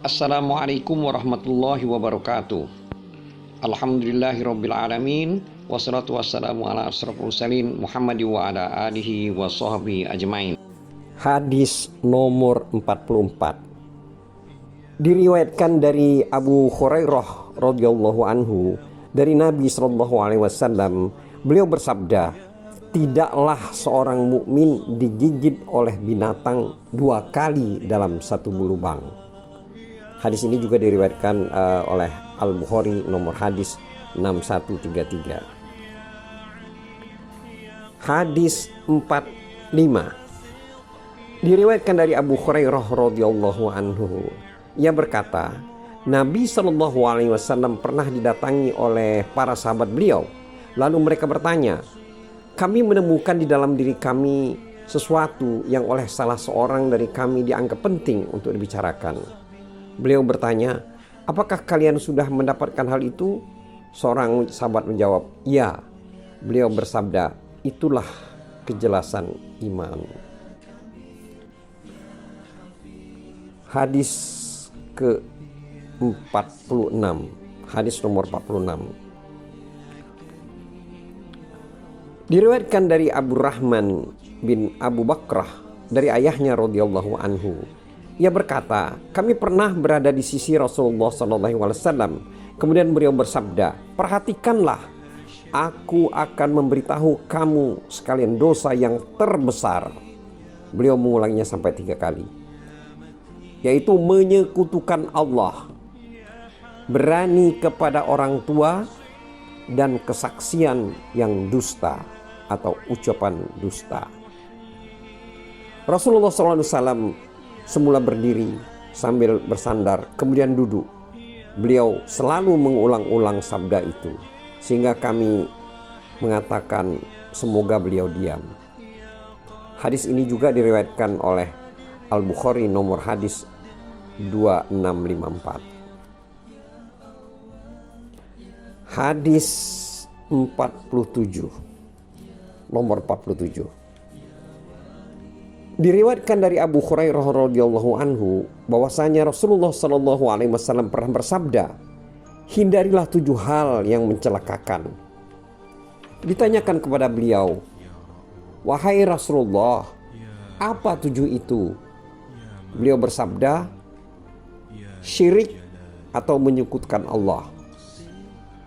Assalamualaikum warahmatullahi wabarakatuh. Alhamdulillahirrabbilalamin. Wassalatu wassalamu ala asrafil mursalin Muhammad wa ala alihi wa sahbihi ajmain. Hadis nomor 44 diriwayatkan dari Abu Hurairah radhiyallahu anhu dari Nabi sallallahu alaihi wasallam. Beliau bersabda, tidaklah seorang mukmin digigit oleh binatang 2 kali dalam satu lubang. Hadis ini juga diriwayatkan oleh Al-Bukhari nomor hadis 6133. Hadis 45 diriwayatkan dari Abu Hurairah radhiyallahu anhu. Ia berkata, Nabi Shallallahu alaihi wasallam pernah didatangi oleh para sahabat beliau. Lalu mereka bertanya, kami menemukan di dalam diri kami sesuatu yang oleh salah seorang dari kami dianggap penting untuk dibicarakan. Beliau bertanya, apakah kalian sudah mendapatkan hal itu? Seorang sahabat menjawab, ya. Beliau bersabda, itulah kejelasan iman. Hadis ke-46, hadis nomor 46. Diriwayatkan dari Abu Rahman bin Abu Bakrah dari ayahnya radhiyallahu anhu. Ia berkata, kami pernah berada di sisi Rasulullah SAW. Kemudian beliau bersabda, perhatikanlah, aku akan memberitahu kamu sekalian dosa yang terbesar. Beliau mengulanginya sampai 3 kali, yaitu menyekutukan Allah, berani kepada orang tua, dan kesaksian yang dusta atau ucapan dusta. Rasulullah SAW semula berdiri sambil bersandar, kemudian duduk. Beliau selalu mengulang-ulang sabda itu, sehingga kami mengatakan semoga beliau diam. Hadis ini juga diriwayatkan oleh Al-Bukhari nomor hadis 2654. Hadis 47 nomor 47 diriwayatkan dari Abu Hurairah radhiyallahu anhu bahwasanya Rasulullah sallallahu alaihi wasallam pernah bersabda, hindarilah 7 hal yang mencelakakan. Ditanyakan kepada beliau, wahai Rasulullah, apa 7 itu? Beliau bersabda, syirik atau menyekutukan Allah.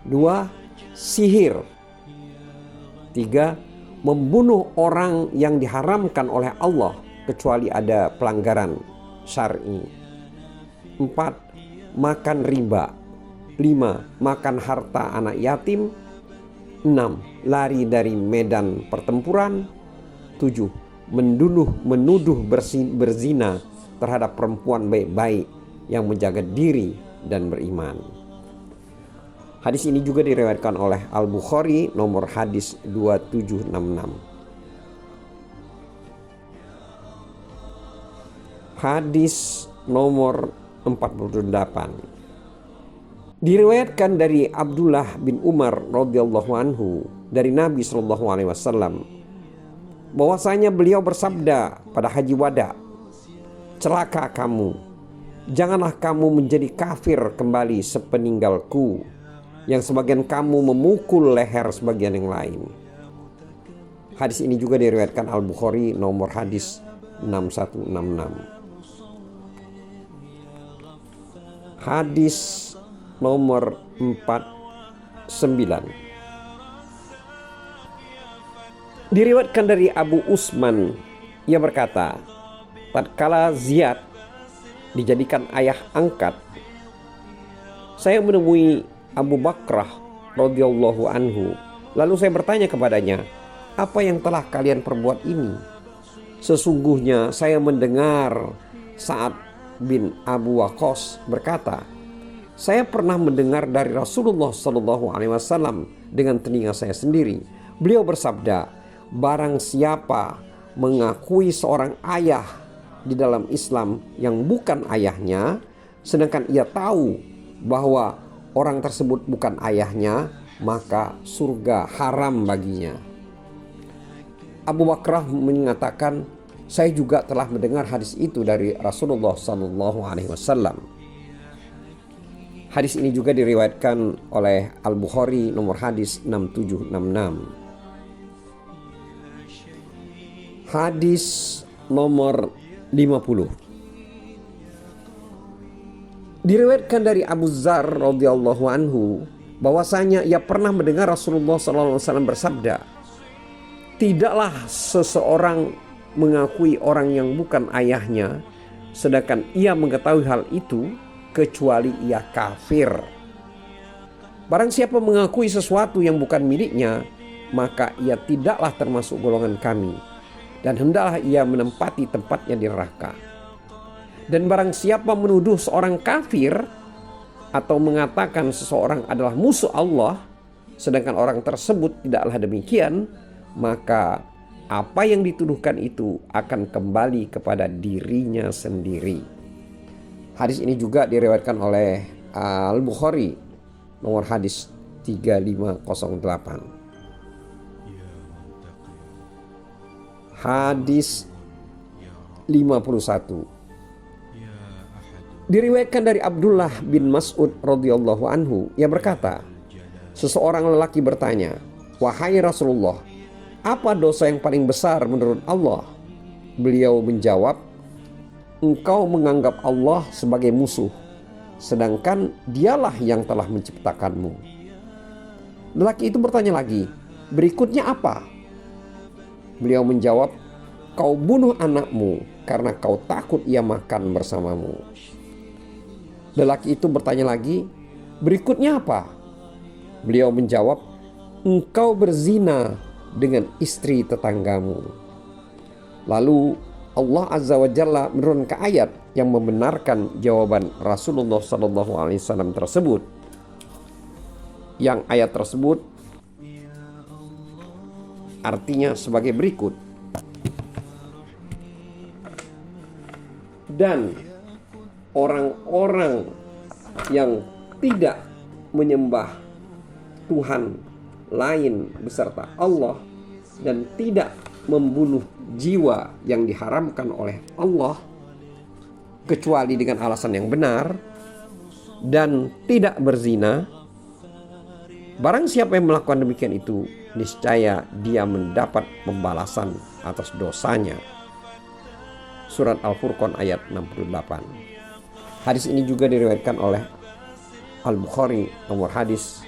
2, sihir. 3, membunuh orang yang diharamkan oleh Allah kecuali ada pelanggaran syar'i. 4, makan riba. 5, makan harta anak yatim. 6, lari dari medan pertempuran. 7, menuduh berzina terhadap perempuan baik-baik yang menjaga diri dan beriman. Hadis ini juga diriwayatkan oleh Al-Bukhari nomor hadis 2766. Hadis nomor 48 diriwayatkan dari Abdullah bin Umar radhiyallahu anhu dari Nabi sallallahu alaihi wasallam bahwasanya beliau bersabda pada haji wada, celaka kamu, janganlah kamu menjadi kafir kembali sepeninggalku, yang sebagian kamu memukul leher sebagian yang lain. Hadis ini juga diriwayatkan Al-Bukhari nomor hadis 6166. Hadis nomor 49 diriwayatkan dari Abu Usman. Ia berkata, tatkala Ziyad dijadikan ayah angkat, saya menemui Abu Bakrah radhiyallahu anhu. Lalu saya bertanya kepadanya, apa yang telah kalian perbuat ini? Sesungguhnya saya mendengar Sa'ad bin Abu Waqqas berkata, saya pernah mendengar dari Rasulullah sallallahu alaihi wasallam dengan telinga saya sendiri. Beliau bersabda, barang siapa mengakui seorang ayah di dalam Islam yang bukan ayahnya, sedangkan ia tahu bahwa orang tersebut bukan ayahnya, maka surga haram baginya. Abu Bakrah mengatakan, Saya juga telah mendengar hadis itu dari Rasulullah SAW. Hadis ini juga diriwayatkan oleh Al-Bukhari nomor hadis 6766. Hadis nomor 50. Diriwayatkan dari Abu Dzar radhiyallahu anhu bahwasanya ia pernah mendengar Rasulullah SAW bersabda, "Tidaklah seseorang mengakui orang yang bukan ayahnya, sedangkan ia mengetahui hal itu, kecuali ia kafir. Barang siapa mengakui sesuatu yang bukan miliknya, maka ia tidaklah termasuk golongan kami, dan hendaklah ia menempati tempatnya di neraka. Dan barang siapa menuduh seorang kafir atau mengatakan seseorang adalah musuh Allah, sedangkan orang tersebut tidaklah demikian, maka apa yang dituduhkan itu akan kembali kepada dirinya sendiri." Hadis ini juga diriwayatkan oleh Al-Bukhari nomor hadis 3508. Hadis 51. Diriwayatkan dari Abdullah bin Mas'ud radhiyallahu anhu, ia berkata, seseorang lelaki bertanya, "Wahai Rasulullah, apa dosa yang paling besar menurut Allah?" Beliau menjawab, "Engkau menganggap Allah sebagai musuh, sedangkan dialah yang telah menciptakanmu." Lelaki itu bertanya lagi, "Berikutnya apa?" Beliau menjawab, "Kau bunuh anakmu karena kau takut ia makan bersamamu." Lelaki itu bertanya lagi, "Berikutnya apa?" Beliau menjawab, "Engkau berzina dengan istri tetanggamu." Lalu Allah Azza wa Jalla menurunkan ayat yang membenarkan jawaban Rasulullah SAW tersebut. Yang ayat tersebut artinya sebagai berikut. Dan orang-orang yang tidak menyembah Tuhan lain beserta Allah dan tidak membunuh jiwa yang diharamkan oleh Allah kecuali dengan alasan yang benar dan tidak berzina, barang siapa yang melakukan demikian itu, niscaya dia mendapat pembalasan atas dosanya. Surat Al-Furqan ayat 68. Hadis ini juga diriwayatkan oleh Al-Bukhari nomor hadis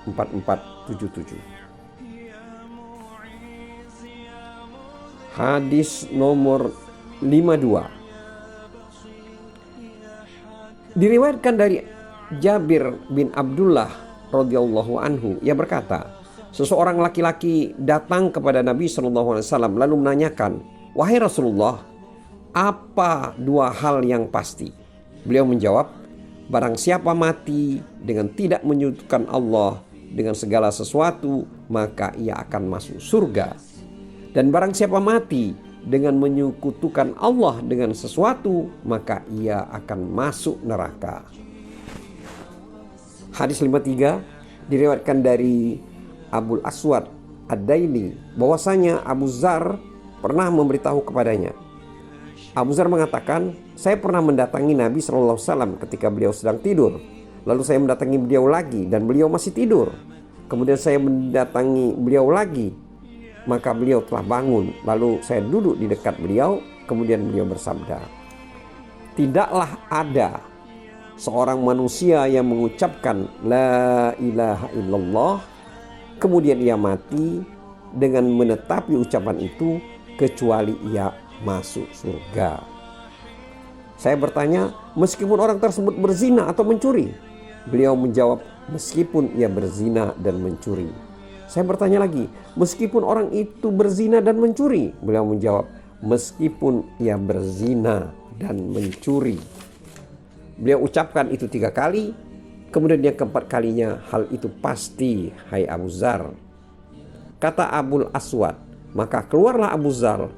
4477. Hadis nomor 52. Diriwayatkan dari Jabir bin Abdullah radhiyallahu anhu, ia berkata, seseorang laki-laki datang kepada Nabi SAW lalu menanyakan, "Wahai Rasulullah, apa dua hal yang pasti?" Beliau menjawab, "Barang siapa mati dengan tidak menyekutukan Allah dengan segala sesuatu, maka ia akan masuk surga. Dan barang siapa mati dengan menyekutukan Allah dengan sesuatu, maka ia akan masuk neraka." Hadis 53 diriwayatkan dari Abul Aswad Ad-Daili bahwasanya Abu Dzar pernah memberitahu kepadanya. Abu Dzar mengatakan, "Saya pernah mendatangi Nabi SAW ketika beliau sedang tidur. Lalu saya mendatangi beliau lagi dan beliau masih tidur. Kemudian saya mendatangi beliau lagi, maka beliau telah bangun. Lalu saya duduk di dekat beliau. Kemudian beliau bersabda, 'Tidaklah ada seorang manusia yang mengucapkan la ilaha illallah, kemudian ia mati dengan menetapi ucapan itu, kecuali ia masuk surga.' Saya bertanya, meskipun orang tersebut berzina atau mencuri? Beliau menjawab, meskipun ia berzina dan mencuri. Saya bertanya lagi, meskipun orang itu berzina dan mencuri? Beliau menjawab, meskipun ia berzina dan mencuri. Beliau ucapkan itu 3 kali, kemudian yang keempat kalinya, hal itu pasti, hai Abu Dzar. Kata Abul Aswad, maka keluarlah Abu Dzar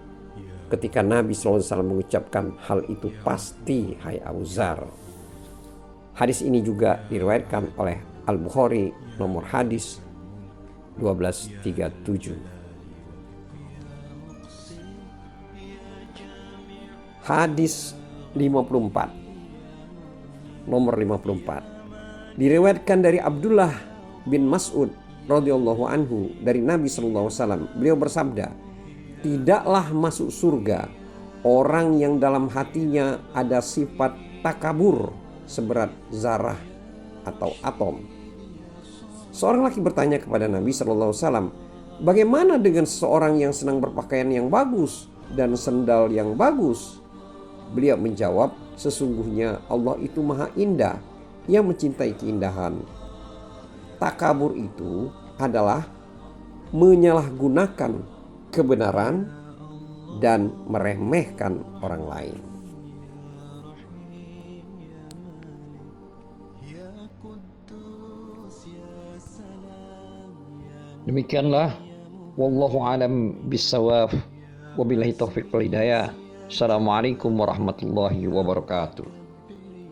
ketika Nabi SAW mengucapkan hal itu pasti, hai Abu Dzar. Hadis ini juga diriwayatkan oleh Al-Bukhari nomor hadis 1237. Hadis 54, nomor 54. Diriwayatkan dari Abdullah bin Mas'ud radhiyallahu anhu dari Nabi sallallahu alaihi wasallam. Beliau bersabda, "Tidaklah masuk surga orang yang dalam hatinya ada sifat takabur seberat zarah atau atom." Seorang laki bertanya kepada Nabi sallallahu alaihi wasallam, "Bagaimana dengan seseorang yang senang berpakaian yang bagus dan sendal yang bagus?" Beliau menjawab, "Sesungguhnya Allah itu Maha Indah yang mencintai keindahan." Takabur itu adalah menyalahgunakan kebenaran dan meremehkan orang lain. Demikianlah, wallahu alam bisawab, wabillahi taufiq wal hidayah. Assalamualaikum warahmatullahi wabarakatuh.